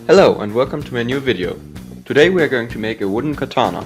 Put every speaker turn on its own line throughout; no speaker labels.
Hello and welcome to my new video. Today we are going to make a wooden katana.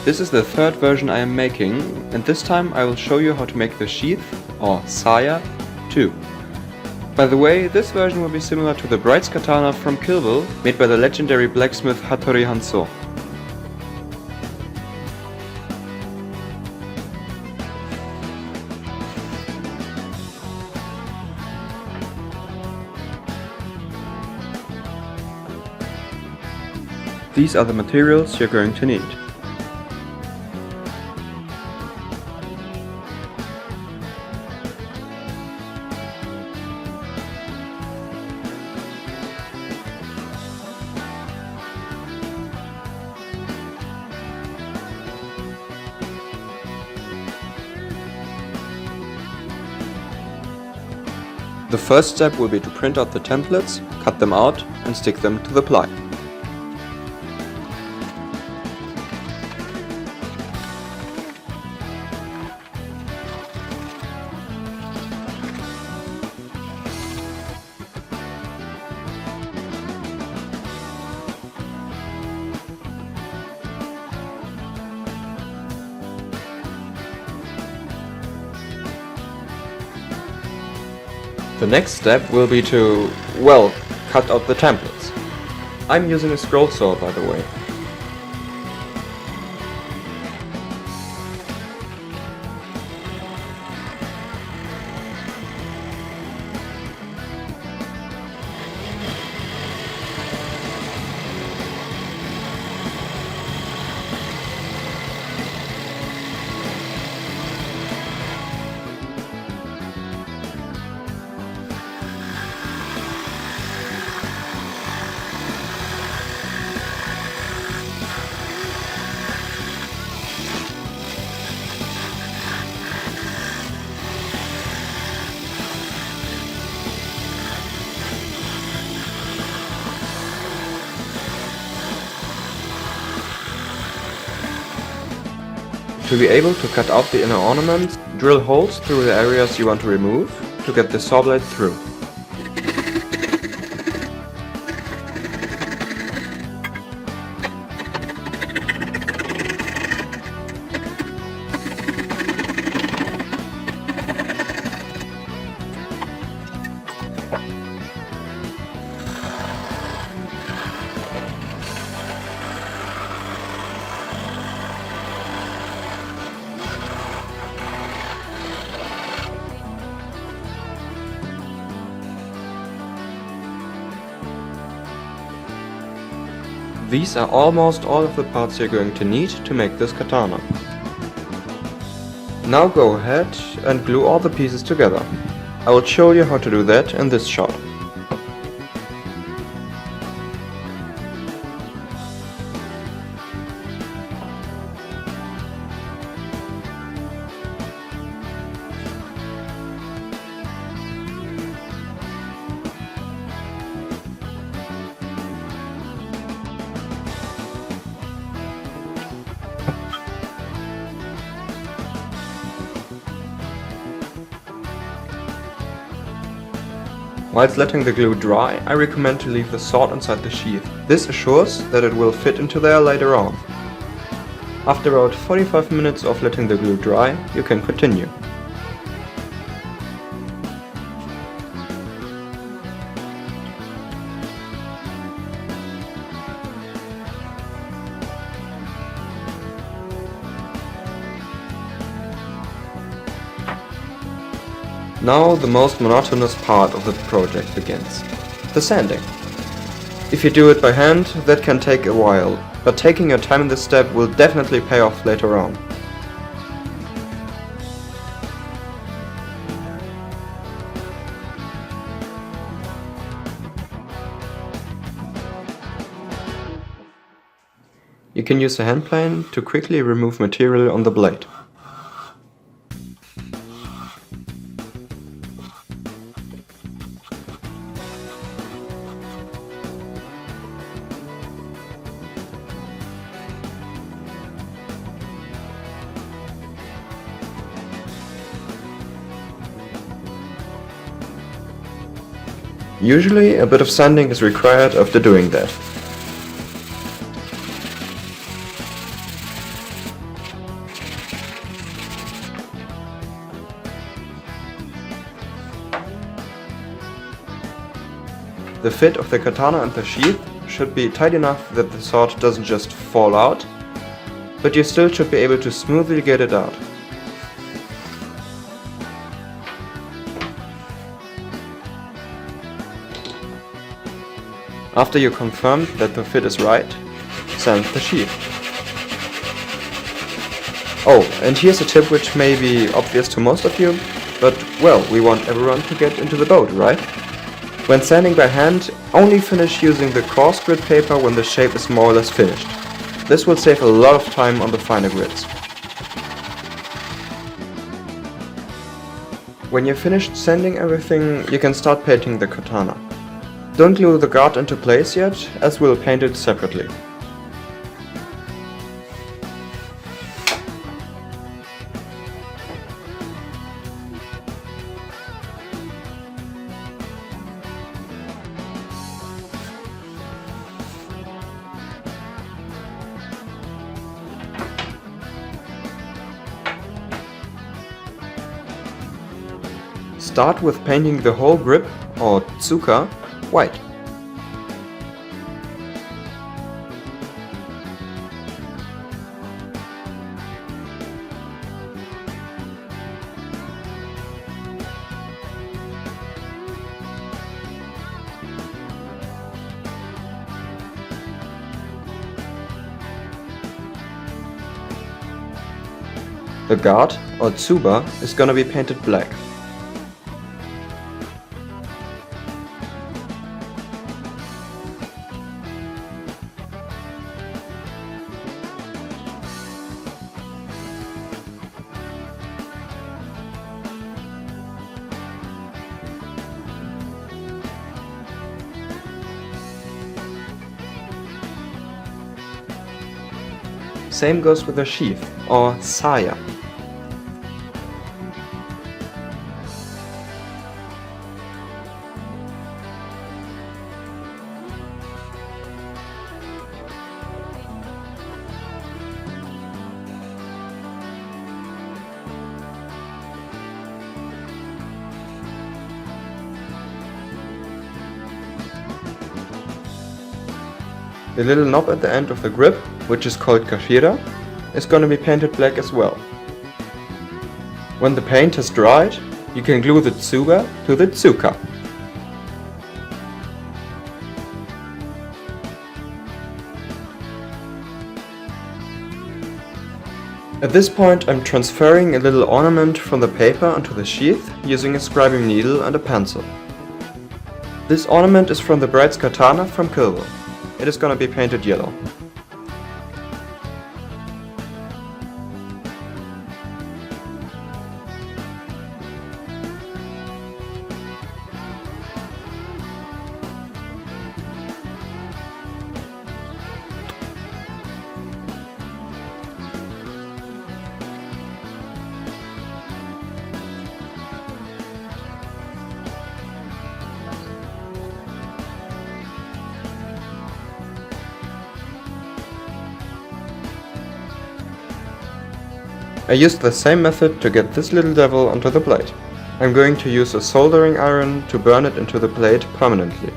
This is the third version I am making, and this time I will show you how to make the sheath, or saya, too. By the way, this version will be similar to the bride's katana from Kill Bill, made by the legendary blacksmith Hattori Hanzo. These are the materials you're going to need. The first step will be to print out the templates, cut them out and stick them to the ply. The next step will be to, well, cut out the templates. I'm using a scroll saw, by the way. To be able to cut out the inner ornaments, drill holes through the areas you want to remove to get the saw blade through. These are almost all of the parts you're going to need to make this katana. Now go ahead and glue all the pieces together. I will show you how to do that in this shot. Whilst letting the glue dry, I recommend to leave the sword inside the sheath. This assures that it will fit into there later on. After about 45 minutes of letting the glue dry, you can continue. Now the most monotonous part of the project begins, the sanding. If you do it by hand, that can take a while, but taking your time in this step will definitely pay off later on. You can use a hand plane to quickly remove material on the blade. Usually a bit of sanding is required after doing that. The fit of the katana and the sheath should be tight enough that the sword doesn't just fall out, but you still should be able to smoothly get it out. After you confirm that the fit is right, sand the sheath. Oh, and here's a tip which may be obvious to most of you, but well, we want everyone to get into the boat, right? When sanding by hand, only finish using the coarse grit paper when the shape is more or less finished. This will save a lot of time on the finer grits. When you're finished sanding everything, you can start painting the katana. Don't glue the guard into place yet, as we'll paint it separately. Start with painting the whole grip, or tsuka, white. The guard, or tsuba, is gonna be painted black. Same goes with the sheath, or saya. The little knob at the end of the grip, which is called kashira, is going to be painted black as well. When the paint has dried, you can glue the tsuba to the tsuka. At this point I'm transferring a little ornament from the paper onto the sheath using a scribing needle and a pencil. This ornament is from the bride's katana from Kilwell. It is gonna be painted yellow. I used the same method to get this little devil onto the blade. I'm going to use a soldering iron to burn it into the blade permanently.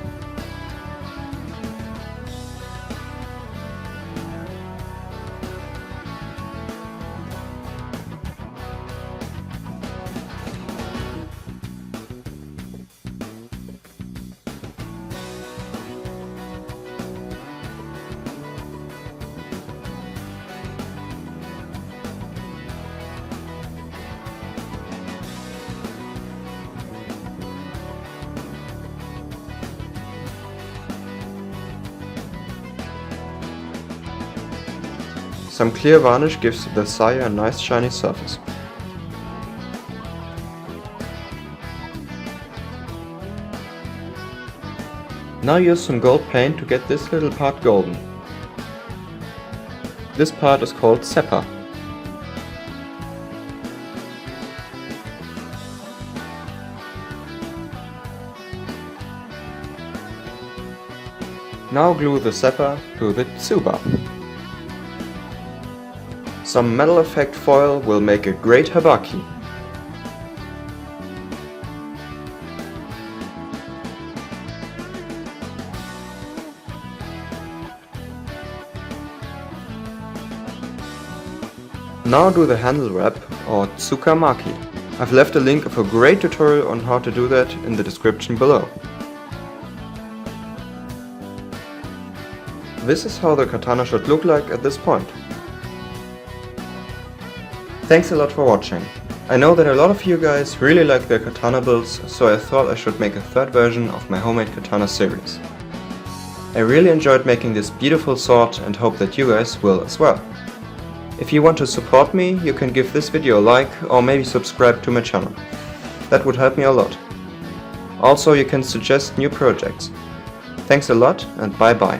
Some clear varnish gives the saya a nice shiny surface. Now use some gold paint to get this little part golden. This part is called seppa. Now glue the zapper to the tsuba. Some metal effect foil will make a great habaki. Now do the handle wrap or tsukamaki. I've left a link of a great tutorial on how to do that in the description below. This is how the katana should look like at this point. Thanks a lot for watching. I know that a lot of you guys really like the katana builds, so I thought I should make a third version of my homemade katana series. I really enjoyed making this beautiful sword and hope that you guys will as well. If you want to support me, you can give this video a like or maybe subscribe to my channel. That would help me a lot. Also, you can suggest new projects. Thanks a lot and bye bye.